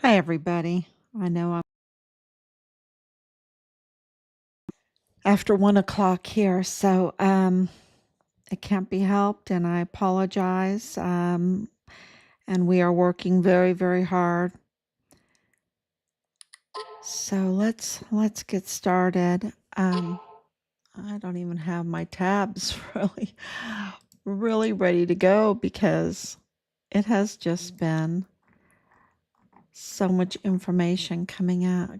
Hi, everybody. I know I'm after 1 o'clock here, so it can't be helped, and I apologize. And we are working very, very hard. So let's get started. I don't even have my tabs really ready to go because it has just been so much information coming in.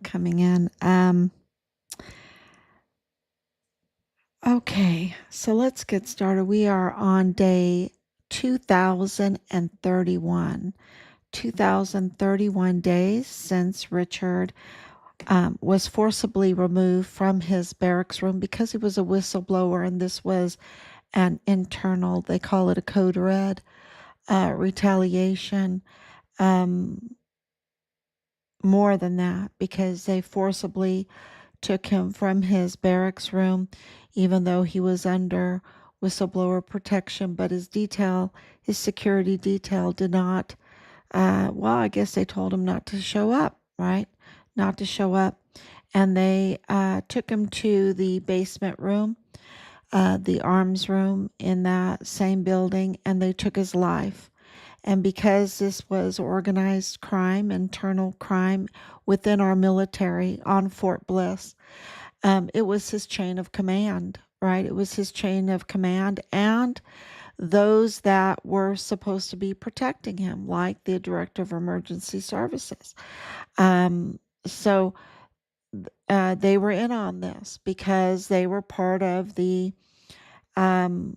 Okay, so let's get started. We are on day 2031. 2031 days since Richard was forcibly removed from his barracks room because he was a whistleblower, and this was an internal, they call it a code red, retaliation. Um, More than that, because they forcibly took him from his barracks room, even though he was under whistleblower protection. But his security detail did not, well, I guess they told him not to show up, right? Not to show up. And they took him to the basement room, the arms room in that same building, and they took his life. And because this was organized crime, internal crime within our military on Fort Bliss, it was his chain of command, right? It was his chain of command and those that were supposed to be protecting him, like the director of emergency services. So they were in on this because they were part of the um,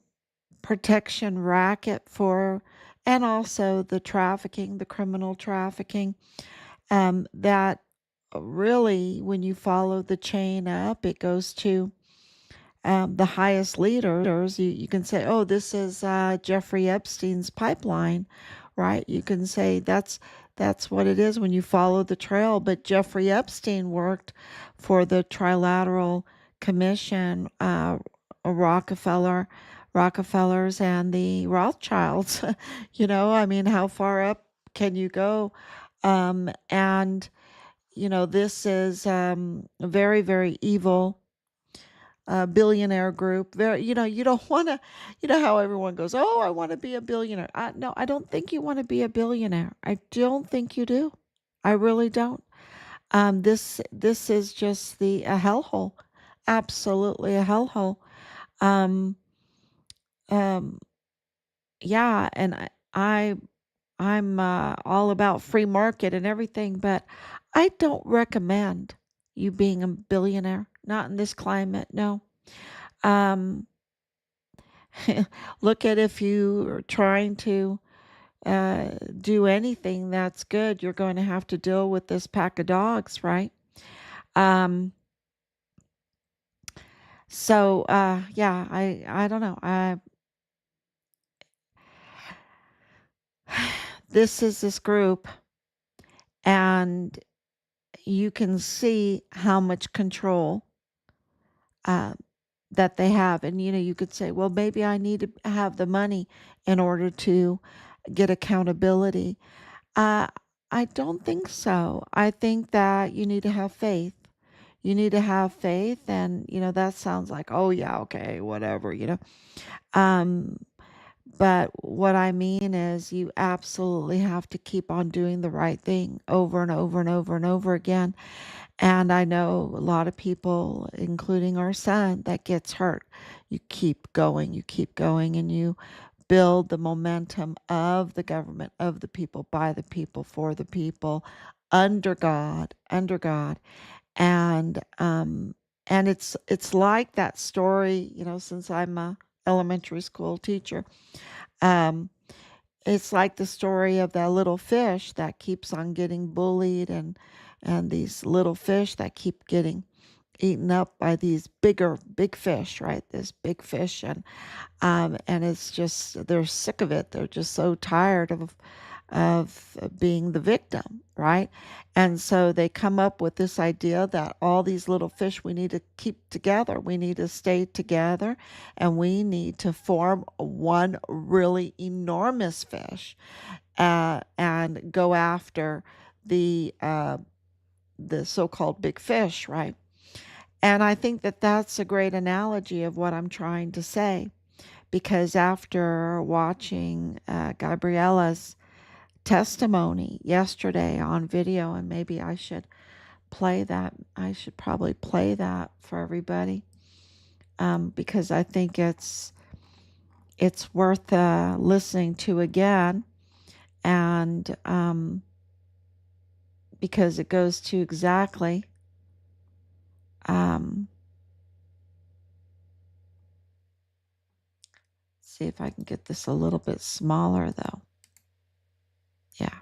protection racket for, and also the trafficking, the criminal trafficking, that really, when you follow the chain up, it goes to the highest leaders. You can say, oh, this is Jeffrey Epstein's pipeline, right? You can say that's what it is when you follow the trail. But Jeffrey Epstein worked for the Trilateral Commission, Rockefellers and the Rothschilds. I mean, how far up can you go? And this is a very, very evil billionaire group. Very, you don't want to, how everyone goes, oh, I want to be a billionaire. No, I don't think you want to be a billionaire. I don't think you do. I really don't. This is just a hellhole, absolutely a hellhole. Um, um, yeah, and I'm all about free market and everything, but I don't recommend you being a billionaire. Not in this climate, no. Um, Look at, if you are trying to do anything that's good, you're going to have to deal with this pack of dogs, right? Um, yeah, I don't know. This is this group, and you can see how much control uh, that they have. And you could say, well, maybe I need to have the money in order to get accountability. Uh, I don't think so. I think that you need to have faith. You need to have faith, and that sounds like, oh yeah, okay, whatever. Um, but what I mean is, you absolutely have to keep on doing the right thing over and over and over and over again. And I know a lot of people, including our son, that gets hurt. You keep going, and you build the momentum of the government, of the people, by the people, for the people, under God, under God. And it's like that story, since I'm a elementary school teacher. Um, it's like the story of that little fish that keeps on getting bullied, and these little fish that keep getting eaten up by these big fish, right? This big fish, and it's just, they're sick of it. They're just so tired of being the victim, right? And so they come up with this idea that all these little fish, we need to keep together. We need to stay together, and we need to form one really enormous fish, and go after the so-called big fish, right? And I think that that's a great analogy of what I'm trying to say, because after watching Gabriela's testimony yesterday on video, and maybe I should play that. I should probably play that for everybody, because I think it's worth listening to again, and because it goes to exactly see if I can get this a little bit smaller though. Yeah.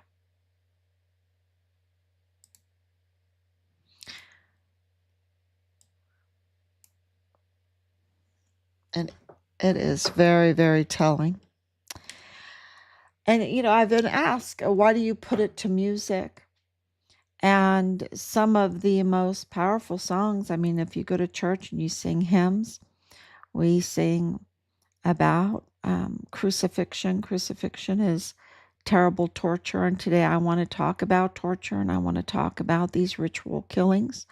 And it is very, very telling. And, I've been asked, why do you put it to music? And some of the most powerful songs, I mean, if you go to church and you sing hymns, we sing about crucifixion. Crucifixion is terrible torture. And today I want to talk about torture, and I want to talk about these ritual killings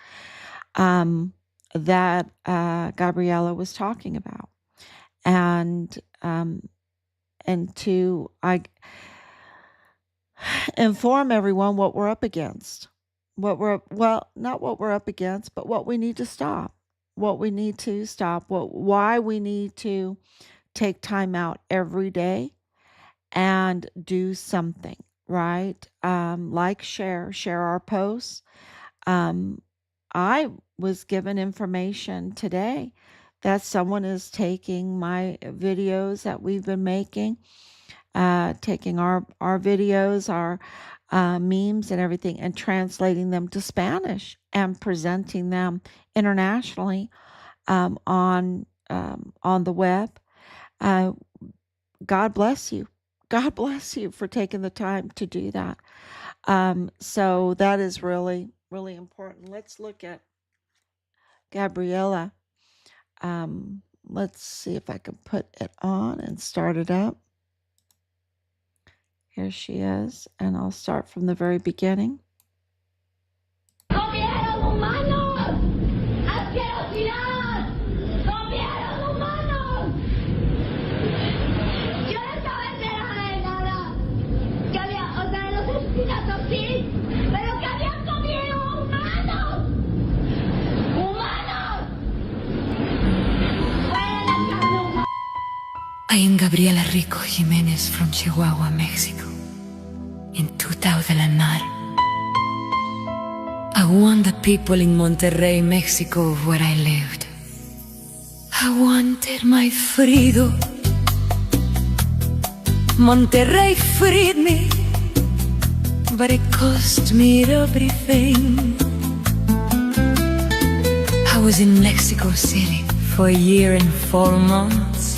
that Gabriela was talking about. And to inform everyone what we're up against. Not what we're up against, but what we need to stop. Why we need to take time out every day and do something, right? Like share our posts. I was given information today that someone is taking my videos that we've been making, taking our videos, our memes and everything, and translating them to Spanish and presenting them internationally on the web. God bless you. God bless you for taking the time to do that. So that is really, really important. Let's look at Gabriela. Let's see if I can put it on and start it up. Here she is, and I'll start from the very beginning. I am Gabriela Rico Jiménez from Chihuahua, Mexico. In 2009, I warned the people in Monterrey, Mexico, where I lived. I wanted my freedom. Monterrey freed me, but it cost me everything. I was in Mexico City for a year and 4 months.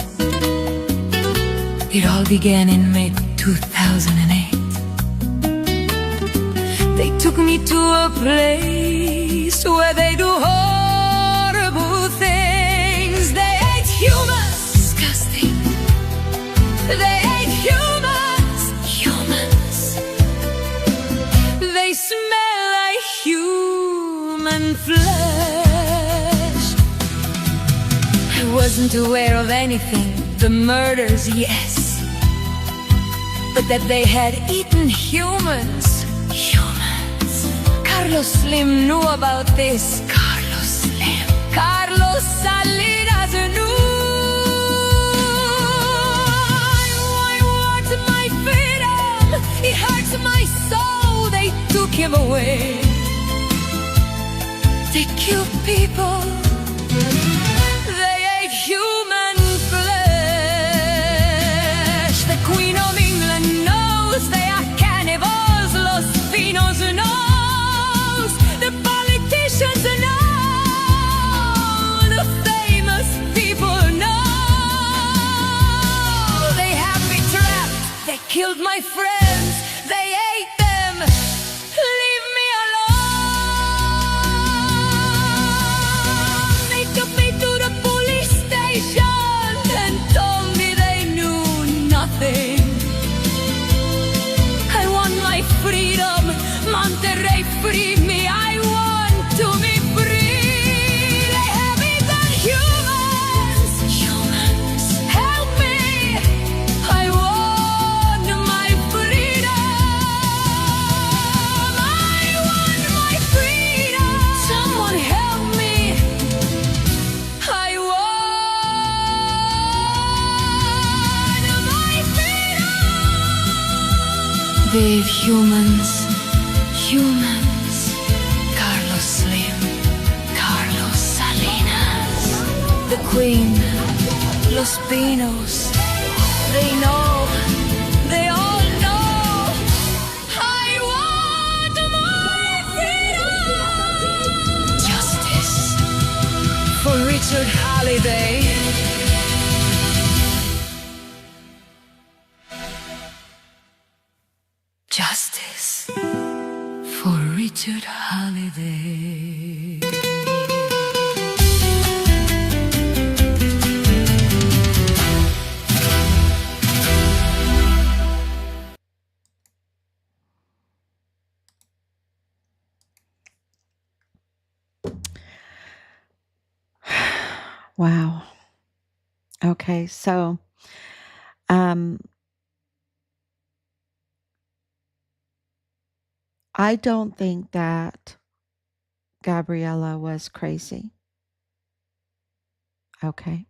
It all began in May 2008. They took me to a place where they do horrible things. They ate humans, disgusting. They ate humans. They smell like human flesh. I wasn't aware of anything. The murders, yes, but that they had eaten humans. Carlos Slim knew about this. Carlos Salinas knew. I want my freedom. It hurts my soul. They took him away. They killed people. They ate human flesh. The Queen of England knows they are cannibals. Los Finos knows. The politicians know. The famous people know. They have me trapped. They killed my friends. They ate them. Leave me alone. They took me to the police station and told me they knew nothing. I want my freedom, Monterrey. Brave humans, humans. Carlos Slim, Carlos Salinas. The Queen, Los Pinos. They know, they all know. I want my freedom. Justice for Richard Halliday. Justice for Richard Halliday. Wow. Okay, so I don't think that Gabriela was crazy. Okay.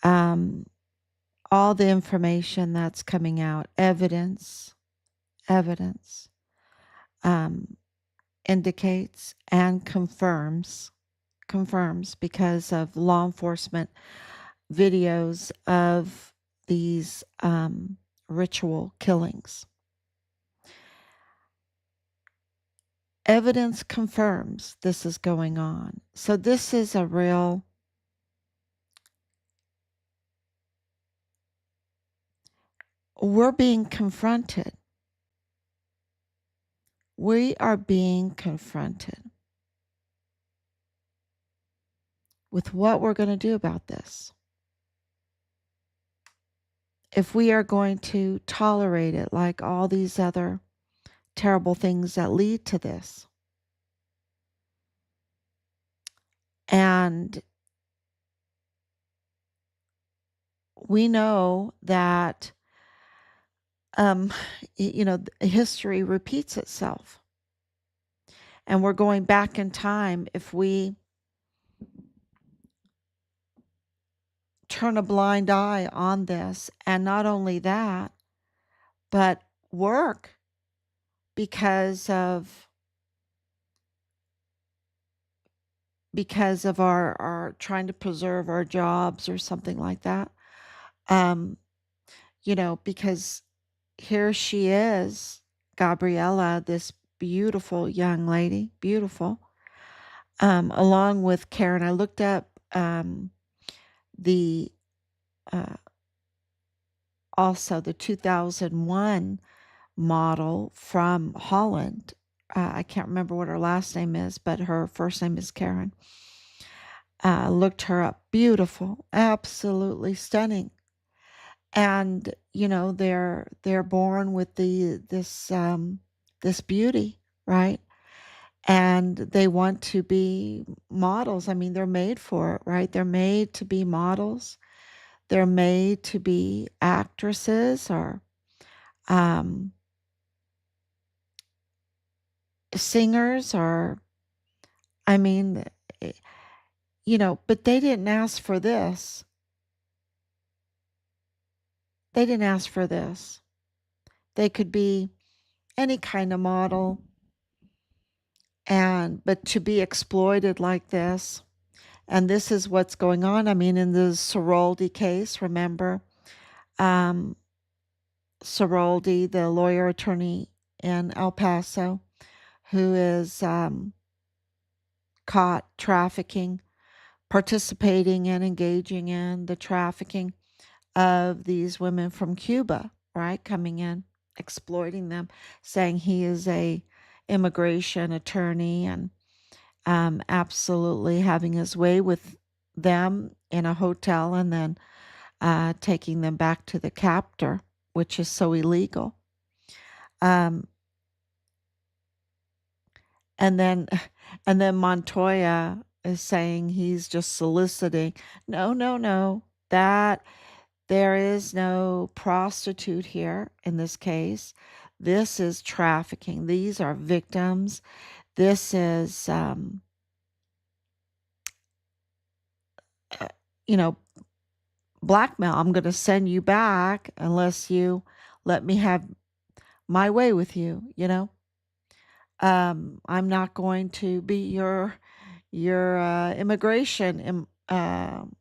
All the information that's coming out, evidence, indicates and confirms because of law enforcement videos of these ritual killings. Evidence confirms this is going on. So this is a real we're being confronted. We are being confronted with what we're going to do about this. If we are going to tolerate it like all these other terrible things that lead to this. And we know that history repeats itself. And we're going back in time if we turn a blind eye on this. And not only that, but work because of our trying to preserve our jobs or something like that. Because here she is, Gabriela, this beautiful young lady, beautiful, along with Karen. I looked up also the 2001 model from Holland. I can't remember what her last name is, but her first name is Karen. Looked her up. Beautiful, absolutely stunning. And they're born with this beauty, right? And they want to be models. I mean, they're made for it, right? They're made to be models. They're made to be actresses or singers or, I mean, but they didn't ask for this. They didn't ask for this. They could be any kind of model, but to be exploited like this, and this is what's going on. I mean, in the Ceroldi case, remember, Ceroldi, the lawyer attorney in El Paso, who is caught trafficking, participating and engaging in the trafficking of these women from Cuba, right? Coming in, exploiting them, saying he is a immigration attorney and absolutely having his way with them in a hotel and then taking them back to the captor, which is so illegal. And then Montoya is saying he's just soliciting. No. That there is no prostitute here in this case. This is trafficking. These are victims. This is, blackmail. I'm going to send you back unless you let me have my way with you, I'm not going to be your immigration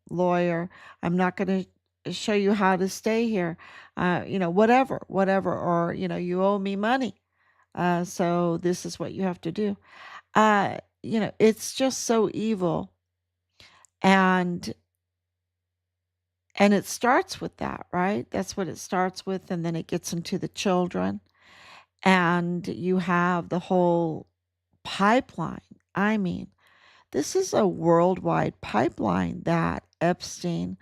lawyer. I'm not going to show you how to stay here. Whatever, or you owe me money. So this is what you have to do. It's just so evil, and it starts with that, right? That's what it starts with, and then it gets into the children, and you have the whole pipeline. I mean, this is a worldwide pipeline that Epstein,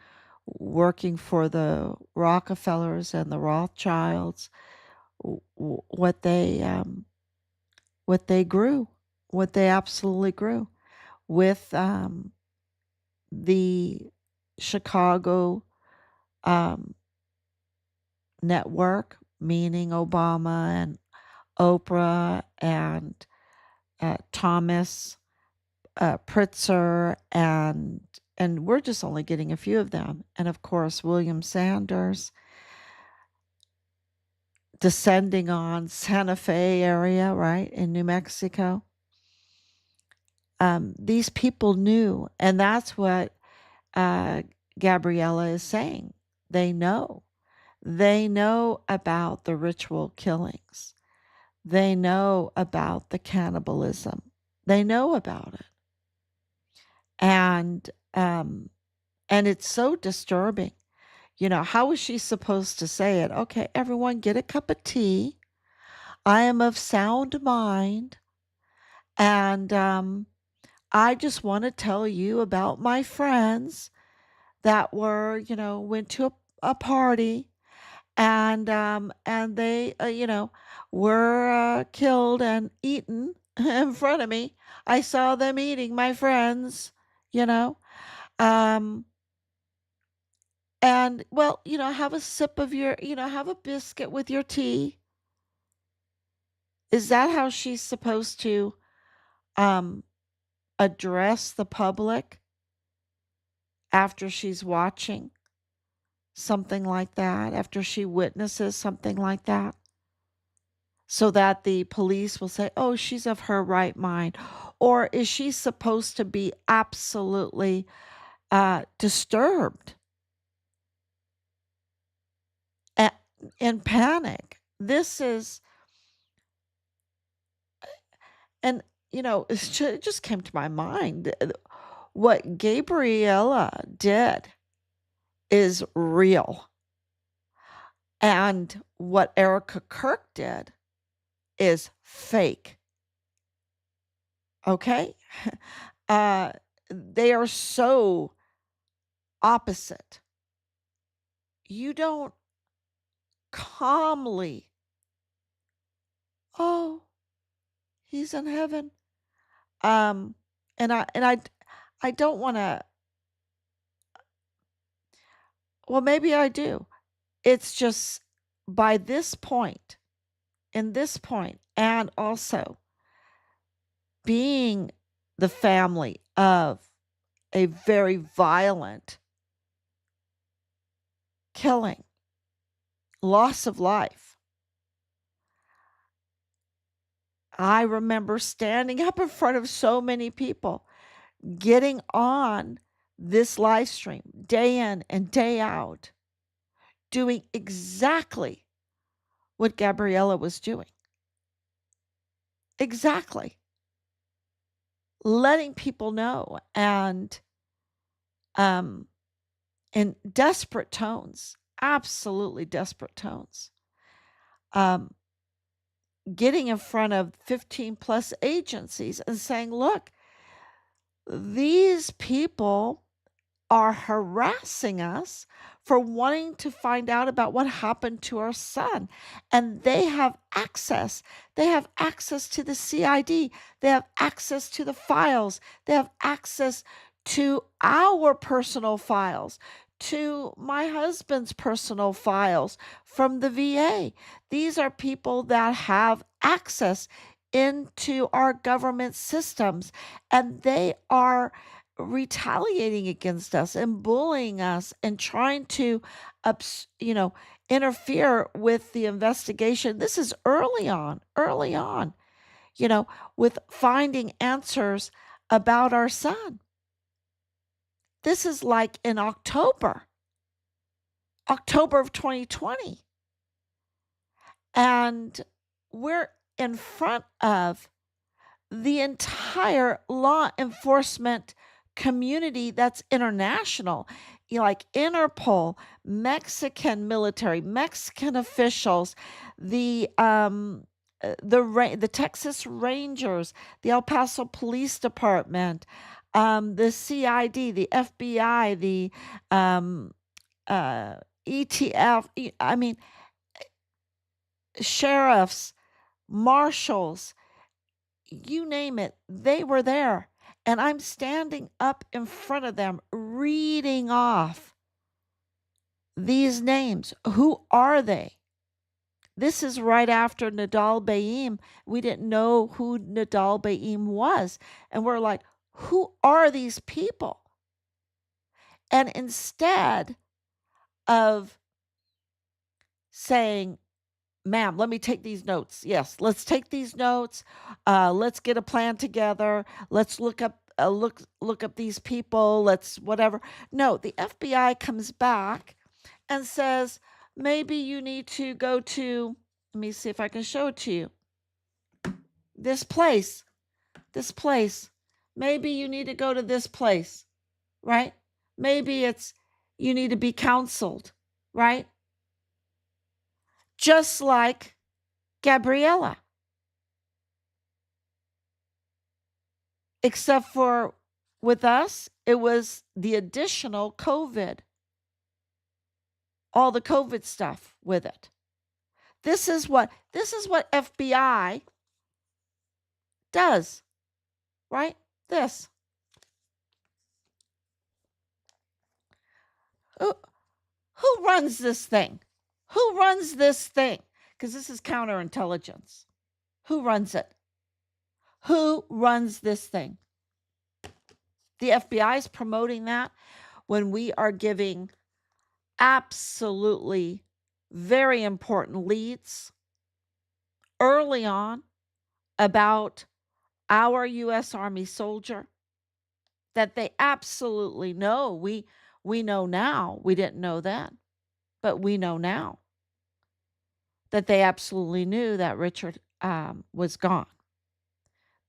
working for the Rockefellers and the Rothschilds, what they grew, what they absolutely grew with the Chicago um, network, meaning Obama and Oprah and Thomas Pritzker, and we're just only getting a few of them, and of course William Sanders, descending on Santa Fe area, right, in New Mexico. These people knew, and that's what Gabriela is saying. They know. They know about the ritual killings. They know about the cannibalism. They know about it. And it's so disturbing. How is she supposed to say it? Okay, everyone get a cup of tea. I am of sound mind, and I just want to tell you about my friends that went to a party, and they were killed and eaten in front of me. I saw them eating, my friends, you know. Um and well, have a sip of have a biscuit with your tea. Is that how she's supposed to um address the public after she's watching something like that, after she witnesses something like that? So that the police will say, "Oh, she's of her right mind." Or is she supposed to be absolutely disturbed, a- in panic? This is, and it just came to my mind. What Gabriela did is real, and what Erica Kirk did is fake. Okay, they are so opposite. You don't calmly, "Oh, he's in heaven." Um, and I don't wanna, well, maybe I do. It's just, by this point, in this point, and also being the family of a very violent killing, loss of life. I remember standing up in front of so many people, getting on this live stream day in and day out, doing exactly what Gabriela was doing. Exactly. Letting people know, and um in desperate tones, absolutely desperate tones. Um Getting in front of 15 plus agencies and saying, "Look, these people are harassing us for wanting to find out about what happened to our son. And they have access. They have access to the CID. They have access to the files. They have access to our personal files, to my husband's personal files from the VA. These are people that have access into our government systems, and they are retaliating against us and bullying us and trying to interfere with the investigation. This is early on, with finding answers about our son. This is like in October of 2020. And we're in front of the entire law enforcement community that's international, like Interpol, Mexican military, Mexican officials, the Texas Rangers, the El Paso Police Department, the CID, the FBI, the ETF. I mean, sheriffs, marshals, you name it, they were there. And I'm standing up in front of them reading off these names. Who are they? This is right after Nadal Baim. We didn't know who Nadal Baim was. And we're like, who are these people? And instead of saying, ma'am, let me take these notes. Yes, let's take these notes. Let's get a plan together. Let's look up these people. Let's whatever. No, the FBI comes back and says, maybe you need to go to, let me see if I can show it to you. This place. Maybe you need to go to this place, right? Maybe it's you need to be counseled, right? Just like Gabriela. Except for with us, it was the additional COVID. All the COVID stuff with it. This is what FBI does, right? This. Who runs this thing? Who runs this thing? Because this is counterintelligence. Who runs it? Who runs this thing? The FBI is promoting that when we are giving absolutely very important leads early on about our U.S. Army soldier that they absolutely know. We know now. We didn't know then, but we know now that they absolutely knew that Richard was gone,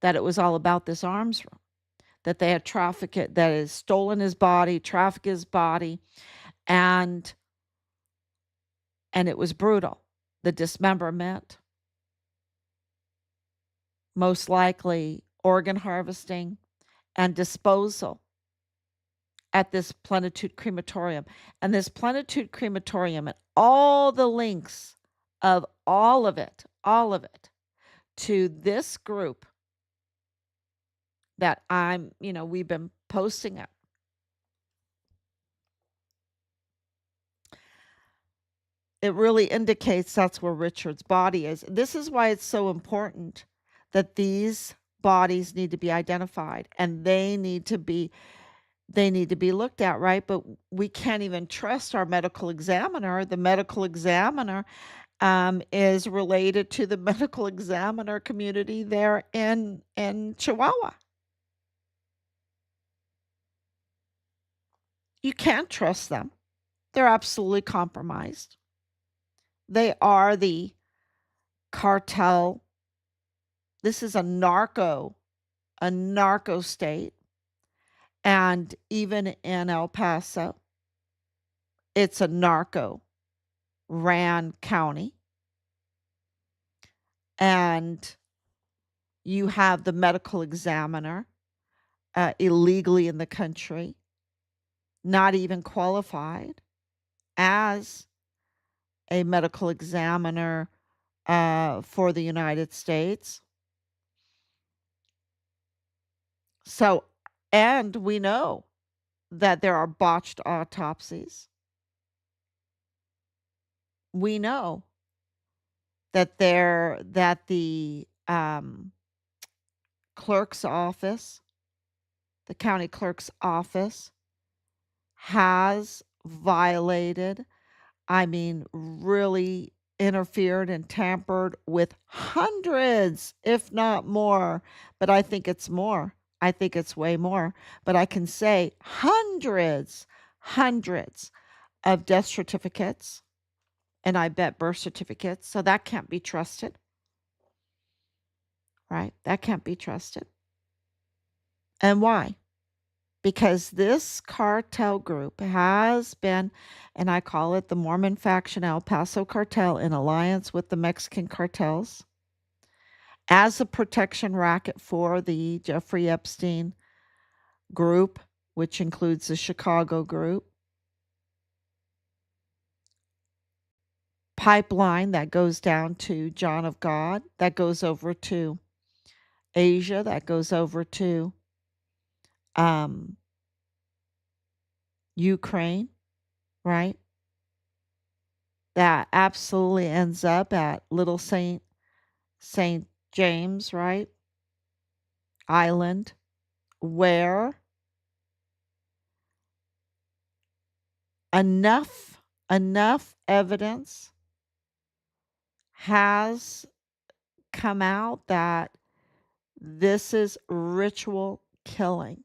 that it was all about this arms room, that they had trafficked it, that has stolen his body, trafficked his body, and it was brutal. The dismemberment, most likely organ harvesting and disposal at this Plenitude crematorium. And this Plenitude crematorium and all the links of all of it to this group that we've been posting it. It really indicates that's where Richard's body is. This is why it's so important that these bodies need to be identified and they need to be looked at, right? But we can't even trust our medical examiner. The medical examiner is related to the medical examiner community there in Chihuahua. You can't trust them. They're absolutely compromised. They are the cartel. This is a narco state. And even in El Paso, it's a narco-ran county. And you have the medical examiner illegally in the country, not even qualified as a medical examiner for the United States. So, and we know that there are botched autopsies. We know that the clerk's office, the county clerk's office, has violated I mean, really interfered and tampered with hundreds, if not more. But I think it's more. I think it's way more. But I can say hundreds of death certificates, and I bet birth certificates. So that can't be trusted, right? That can't be trusted. And why? Because this cartel group has been, and I call it the Mormon Faction El Paso Cartel in alliance with the Mexican cartels, as a protection racket for the Jeffrey Epstein group, which includes the Chicago group, pipeline that goes down to John of God, that goes over to Asia, that goes over to um, Ukraine, right? That absolutely ends up at Little St. James, right? Island, where enough evidence has come out that this is ritual killing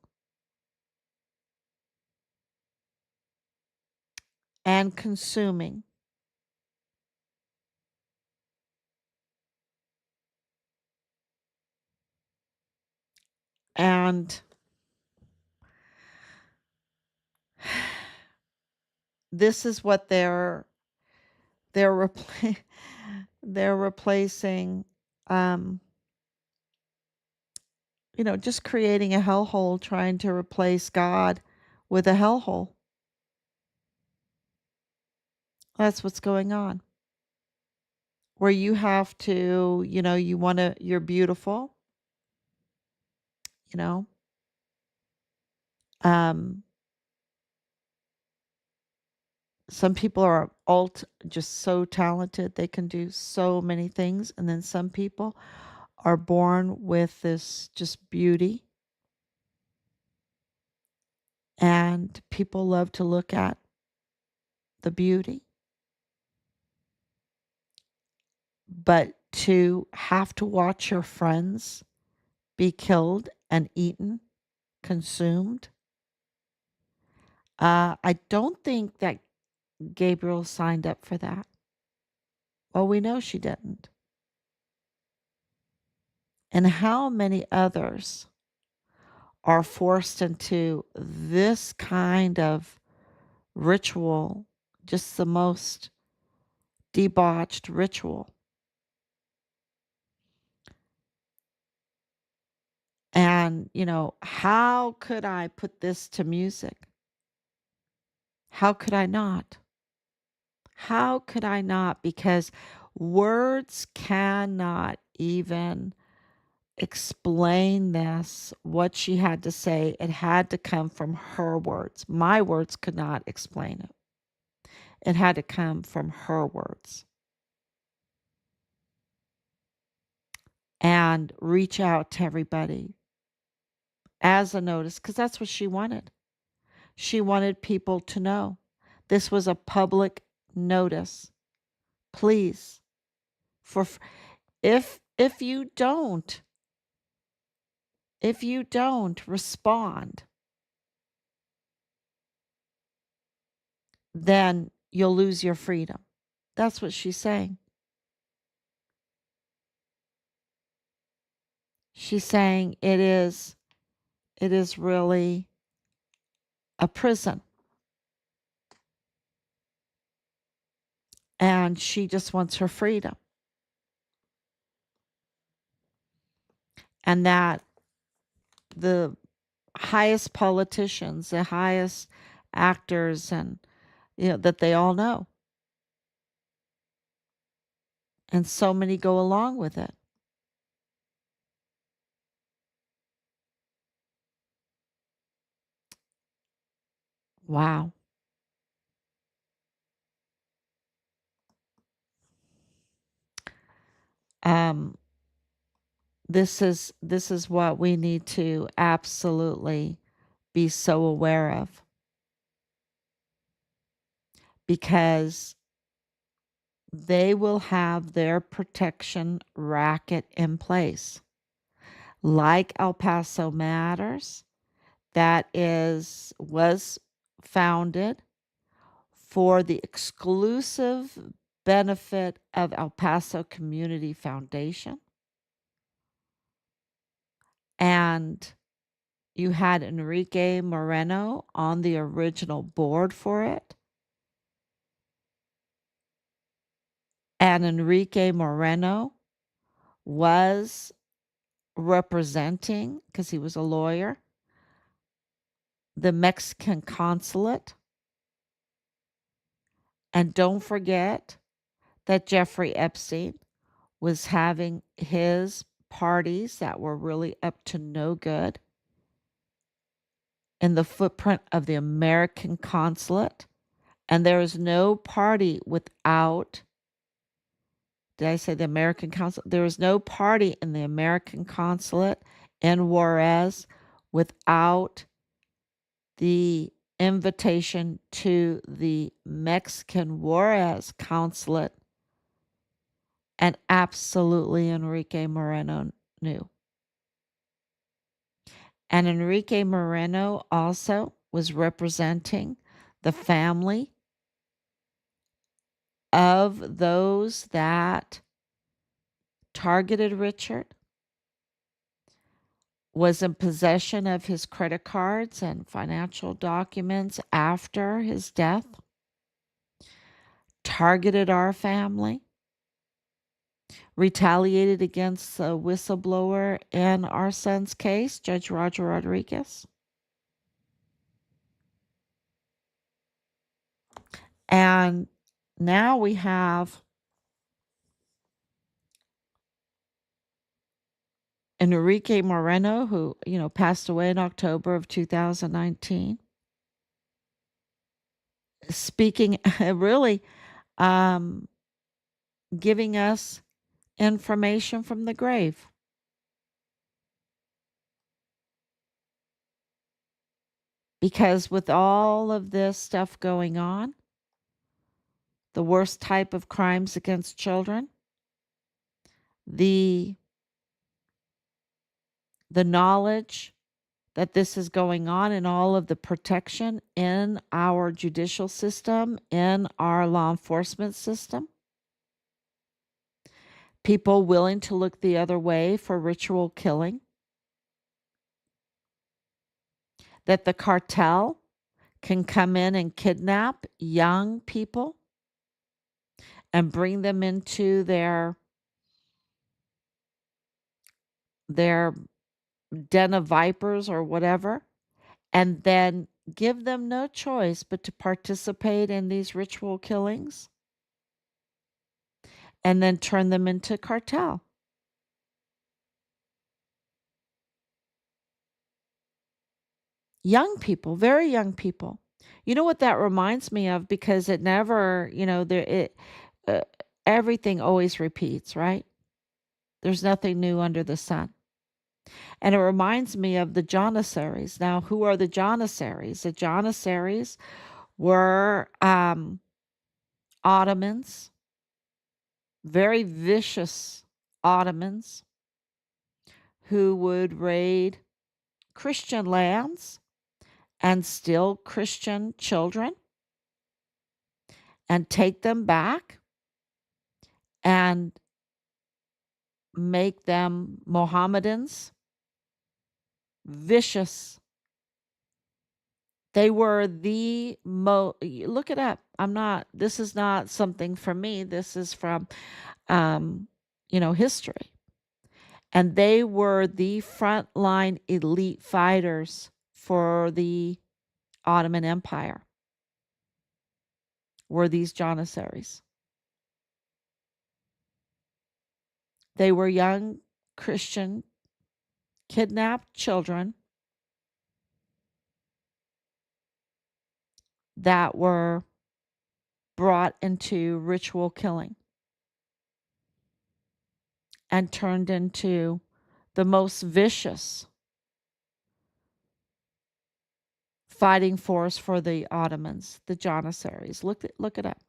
and consuming. And this is what they're they're replacing, um, just creating a hellhole, trying to replace God with a hellhole. That's what's going on. Where you have to, you're beautiful, you know. Um, some people are just so talented, they can do so many things, and then some people are born with this just beauty, and people love to look at the beauty. But to have to watch your friends be killed and eaten, consumed, I don't think that Gabriel signed up for that. Well, we know she didn't. And how many others are forced into this kind of ritual, just the most debauched ritual? And, how could I put this to music? How could I not? How could I not? Because words cannot even explain this, what she had to say. It had to come from her words. My words could not explain it. It had to come from her words. And reach out to everybody as a notice, because that's what she wanted. She wanted people to know. This was a public notice. Please, for if you don't respond, then you'll lose your freedom. That's what she's saying. She's saying it is really a prison. And she just wants her freedom. And that the highest politicians, the highest actors, and that they all know. And so many go along with it. Wow. Um, this is what we need to absolutely be so aware of, because they will have their protection racket in place. Like El Paso Matters, that was founded for the exclusive benefit of El Paso Community Foundation. And you had Enrique Moreno on the original board for it. And Enrique Moreno was representing, because he was a lawyer, the Mexican consulate. And don't forget that Jeffrey Epstein was having his parties that were really up to no good in the footprint of the American consulate. And there is no party without, did I say the American consulate? There is no party in the American consulate in Juárez without the invitation to the Mexican Juárez consulate. And absolutely Enrique Moreno knew. And Enrique Moreno also was representing the family of those that targeted Richard, was in possession of his credit cards and financial documents after his death, targeted our family, retaliated against the whistleblower in our son's case, Judge Roger Rodriguez. And now we have Enrique Moreno, who, passed away in October of 2019, speaking, really giving us information from the grave. Because with all of this stuff going on, the worst type of crimes against children, the knowledge that this is going on, and all of the protection in our judicial system, in our law enforcement system, people willing to look the other way for ritual killing, that the cartel can come in and kidnap young people and bring them into their den of vipers or whatever, and then give them no choice but to participate in these ritual killings and then turn them into cartel. Young people, very young people. You know what that reminds me of? Because it never, uh, everything always repeats, right? There's nothing new under the sun. And it reminds me of the Janissaries. Now, who are the Janissaries? The Janissaries were Ottomans, very vicious Ottomans who would raid Christian lands and steal Christian children and take them back and make them Mohammedans. Vicious. They were look it up. This is not something from me. This is from, history. And they were the frontline elite fighters for the Ottoman Empire, were these Janissaries. They were young Christian kidnapped children that were brought into ritual killing and turned into the most vicious fighting force for the Ottomans, the Janissaries. Look it up.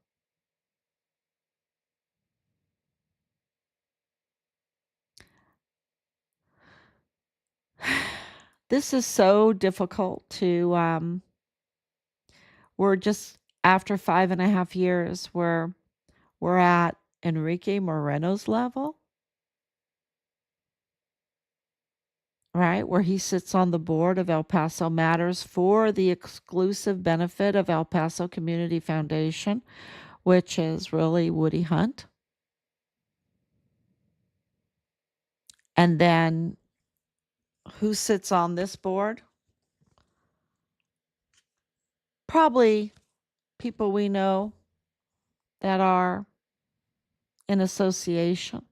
This is so difficult to, we're just after 5.5 years where we're at Enrique Moreno's level, right? Where he sits on the board of El Paso Matters for the exclusive benefit of El Paso Community Foundation, which is really Woody Hunt. And then who sits on this board? Probably people we know that are in association.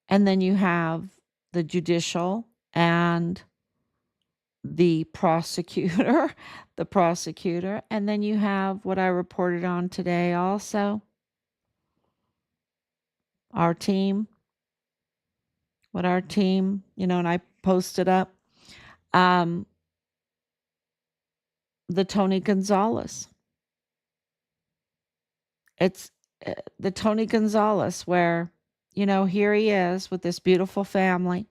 And then you have the judicial and the prosecutor, and then you have what I reported on today also, our team, and I posted up, the Tony Gonzalez. It's the Tony Gonzalez where, here he is with this beautiful family,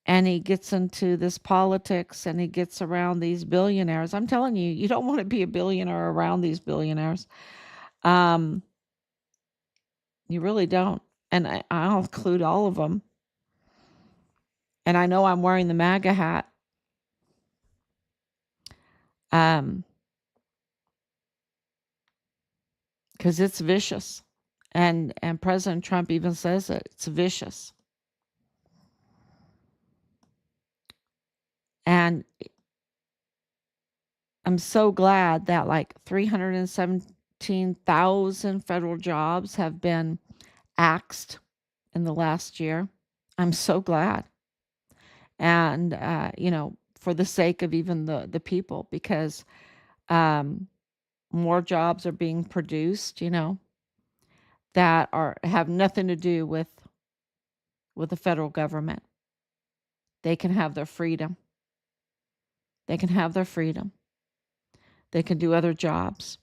and he gets into this politics and he gets around these billionaires. I'm telling you, you don't want to be a billionaire around these billionaires. You really don't. And I'll include all of them. And I know I'm wearing the MAGA hat. Because it's vicious. And President Trump even says it. It's vicious. And I'm so glad that like 317,000 federal jobs have been axed in the last year. I'm so glad. And, for the sake of even the people, because more jobs are being produced, that have nothing to do with the federal government. They can have their freedom. They can have their freedom. They can do other jobs.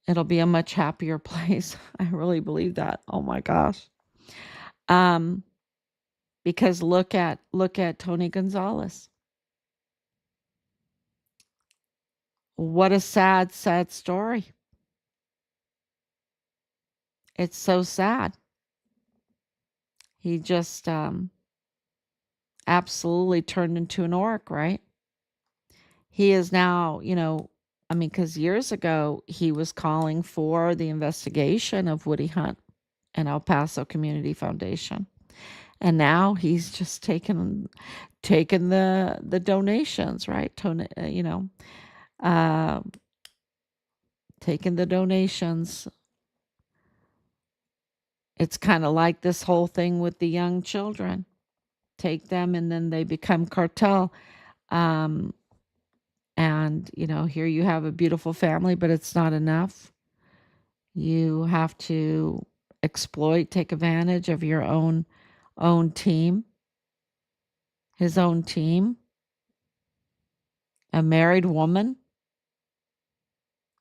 It'll be a much happier place. I really believe that. Oh my gosh. Because look at Tony Gonzalez. What a sad, sad story. It's so sad. He just absolutely turned into an orc, right? He is now, because years ago he was calling for the investigation of Woody Hunt and El Paso Community Foundation. And now he's just taken the donations, right? Taking the donations. It's kind of like this whole thing with the young children. Take them and then they become cartel. And, here you have a beautiful family, but it's not enough. You have to exploit, take advantage of your own team, his own team, a married woman,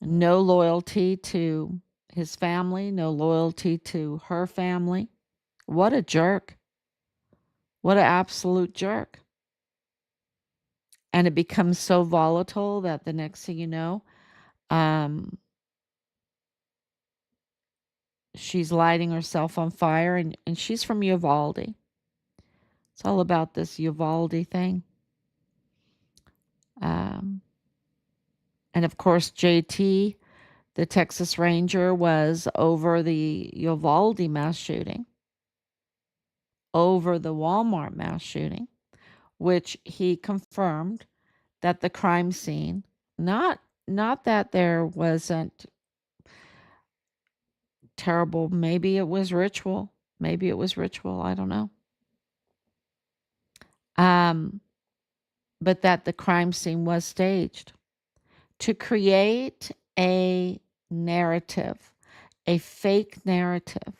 no loyalty to his family, no loyalty to her family. What a jerk. What an absolute jerk. And it becomes so volatile that the next thing you know, she's lighting herself on fire, and she's from Uvalde. It's all about this Uvalde thing. And of course, JT, the Texas Ranger, was over the Uvalde mass shooting, over the Walmart mass shooting, which he confirmed that the crime scene, not that there wasn't terrible, maybe it was ritual, I don't know. But that the crime scene was staged to create a narrative, a fake narrative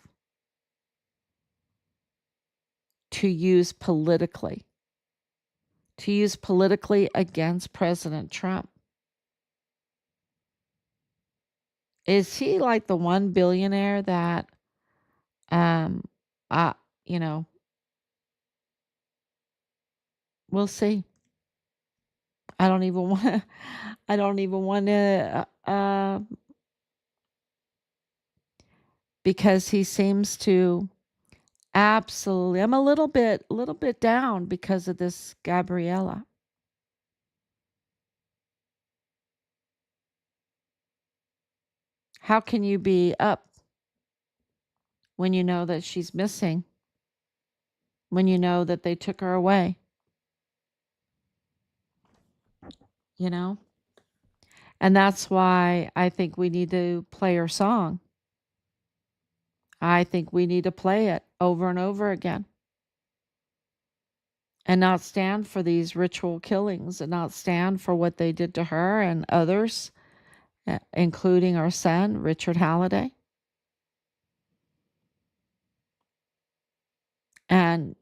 to use politically against President Trump. Is he like the one billionaire that, um, uh, you know, we'll see. I don't even want to, I don't even want to, because he seems to absolutely, I'm a little bit down because of this Gabriela. How can you be up when you know that she's missing? When you know that they took her away, you know? And that's why I think we need to play her song. I think we need to play it over and over again and not stand for these ritual killings and not stand for what they did to her and others, including our son, Richard Halliday. And,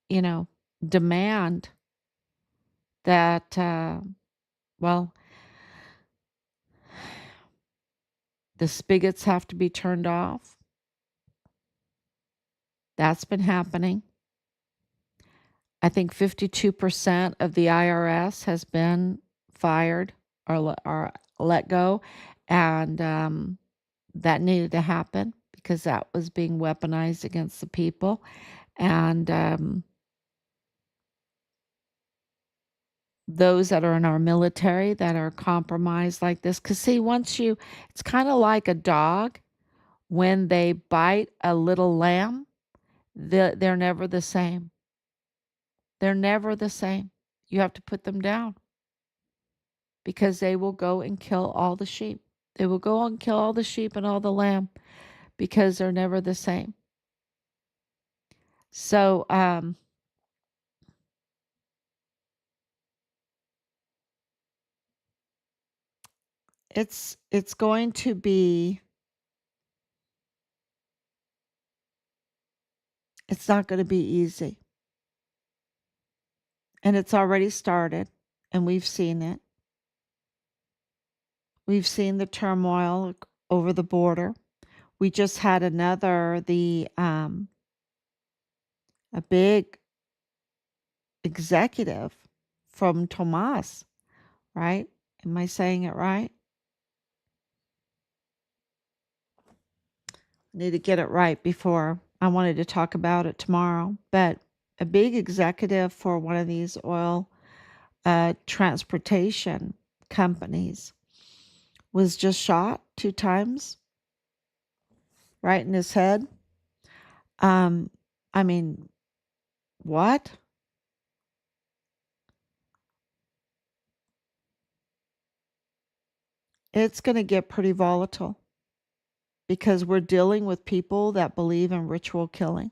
you know, demand that, well, the spigots have to be turned off. That's been happening. I think 52% of the IRS has been fired or let go. And that needed to happen because that was being weaponized against the people. And those that are in our military that are compromised like this. Because, see, it's kind of like a dog when they bite a little lamb, they're never the same. They're never the same. You have to put them down because they will go and kill all the sheep. They will go and kill all the sheep and all the lamb because they're never the same. So, it's going to be, it's not going to be easy. And it's already started, and we've seen it. We've seen the turmoil over the border. We just had a big executive from Tomas, right? Am I saying it right? I need to get it right before I wanted to talk about it tomorrow. But a big executive for one of these oil transportation companies was just shot 2 times right in his head. I mean, what? It's going to get pretty volatile because we're dealing with people that believe in ritual killing.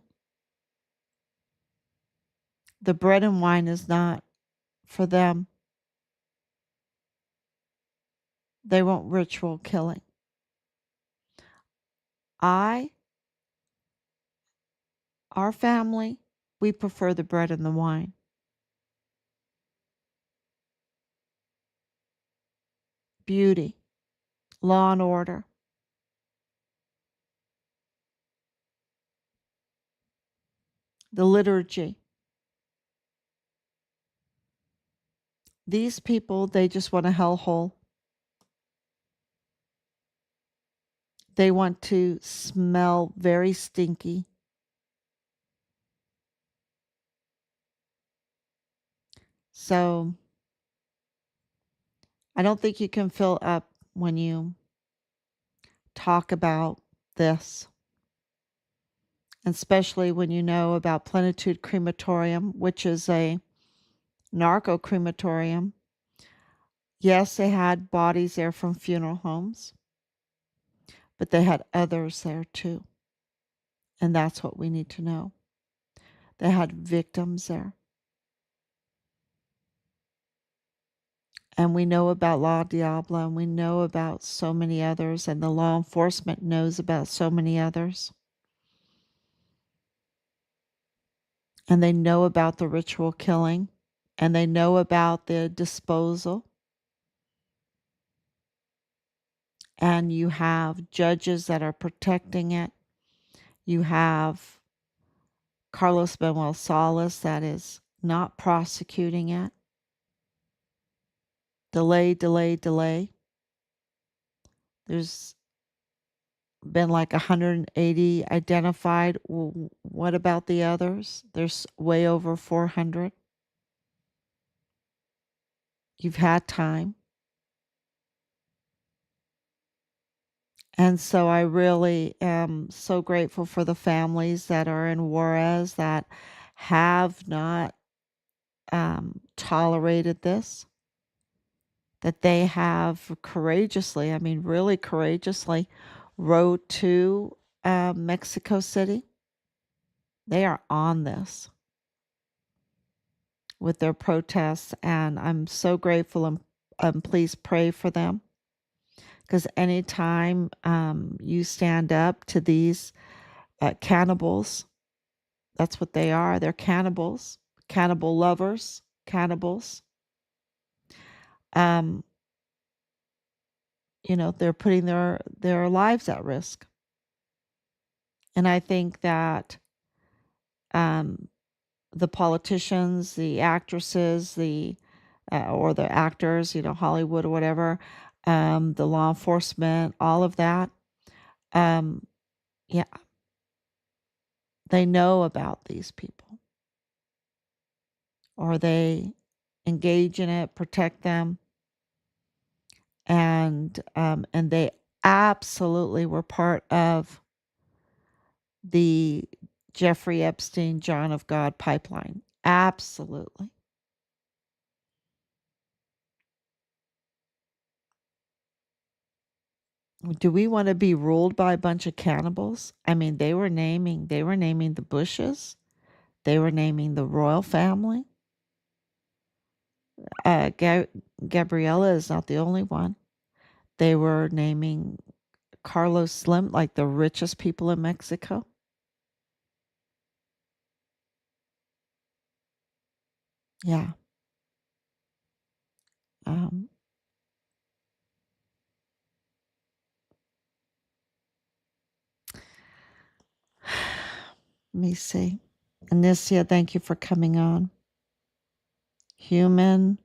The bread and wine is not for them. They want ritual killing. Our family, we prefer the bread and the wine. Beauty, law and order. The liturgy. These people, they just want a hellhole. They want to smell very stinky. So I don't think you can fill up when you talk about this, especially when you know about Plenitude Crematorium, which is a narco crematorium. Yes, they had bodies there from funeral homes, but they had others there too. And that's what we need to know. They had victims there. And we know about La Diabla, and we know about so many others, and the law enforcement knows about so many others. And they know about the ritual killing, and they know about the disposal. and you have judges that are protecting it. You have Carlos Manuel Salas that is not prosecuting it. Delay, delay, delay. There's been like 180 identified. Well, what about the others? There's way over 400. You've had time. And so I really am so grateful for the families that are in Juarez that have not tolerated this, that they have courageously, I mean, really courageously, rode to Mexico City. They are on this with their protests, and I'm so grateful, and please pray for them, because anytime you stand up to these cannibals, that's what they are. They're cannibals, cannibal lovers, cannibals. Um, they're putting their lives at risk. And I think that um, the politicians, the actresses, or the actors, Hollywood or whatever, the law enforcement, all of that, yeah, they know about these people, or they engage in it, protect them, and they absolutely were part of the Jeffrey Epstein, John of God pipeline. Absolutely. Do we want to be ruled by a bunch of cannibals? I mean, they were naming the Bushes. They were naming the royal family. Gabriela is not the only one. They were naming Carlos Slim, like the richest people in Mexico. Yeah. Um, let me see. Anicia, thank you for coming on. Human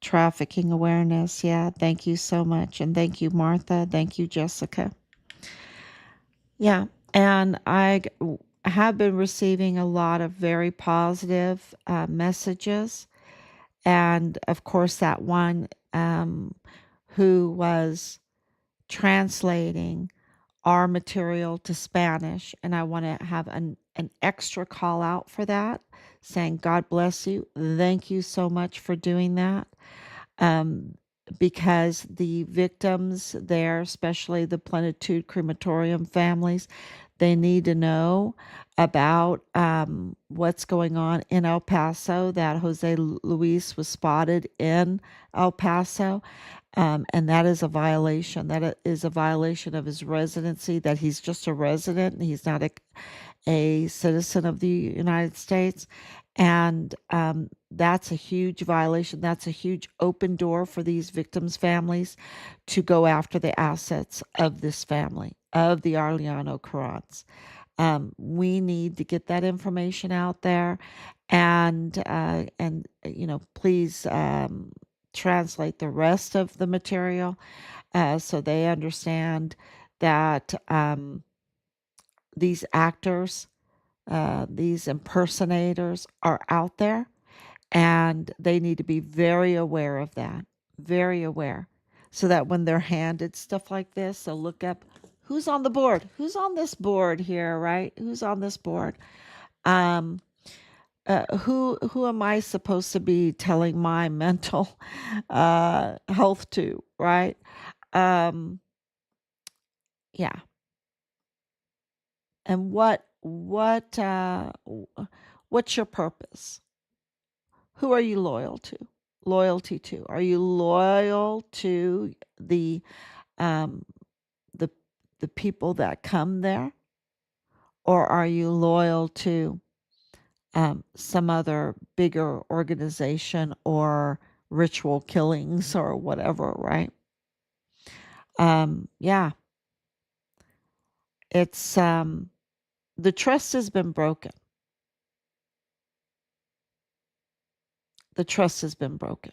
trafficking awareness. Yeah, thank you so much. And thank you, Martha. Thank you, Jessica. Yeah, and I have been receiving a lot of very positive messages. And of course, that one who was translating our material to Spanish. And I want to have an extra call out for that, saying, God bless you. Thank you so much for doing that. Because the victims there, especially the Plenitude Crematorium families, they need to know about what's going on in El Paso, that Jose Luis was spotted in El Paso. And that is a violation. That is a violation of his residency, that he's just a resident and he's not a citizen of the United States. And that's a huge violation. That's a huge open door for these victims' families to go after the assets of this family, of the Arellano Carrans. We need to get that information out there, and please translate the rest of the material so they understand that these actors, these impersonators are out there, and they need to be very aware of that, very aware, so that when they're handed stuff like this, they'll look up who's on the board, who's on this board here, right? Who's on this board? Who am I supposed to be telling my mental health to, right? Um, yeah. And what's your purpose? Who are you loyal to? Loyalty to? Are you loyal to the um, the the people that come there, or are you loyal to some other bigger organization or ritual killings or whatever, right? Yeah, it's the trust has been broken. The trust has been broken.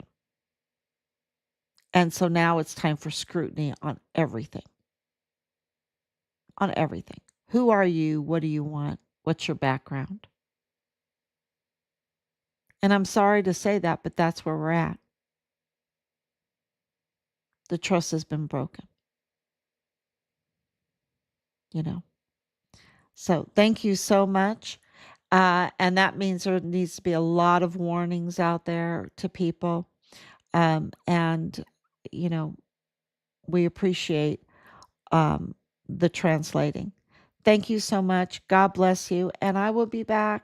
And so now it's time for scrutiny on everything. On everything. Who are you? What do you want? What's your background? And I'm sorry to say that, but that's where we're at. The trust has been broken, you know. So thank you so much. And that means there needs to be a lot of warnings out there to people. And, you know, we appreciate the translating. Thank you so much. God bless you. And I will be back.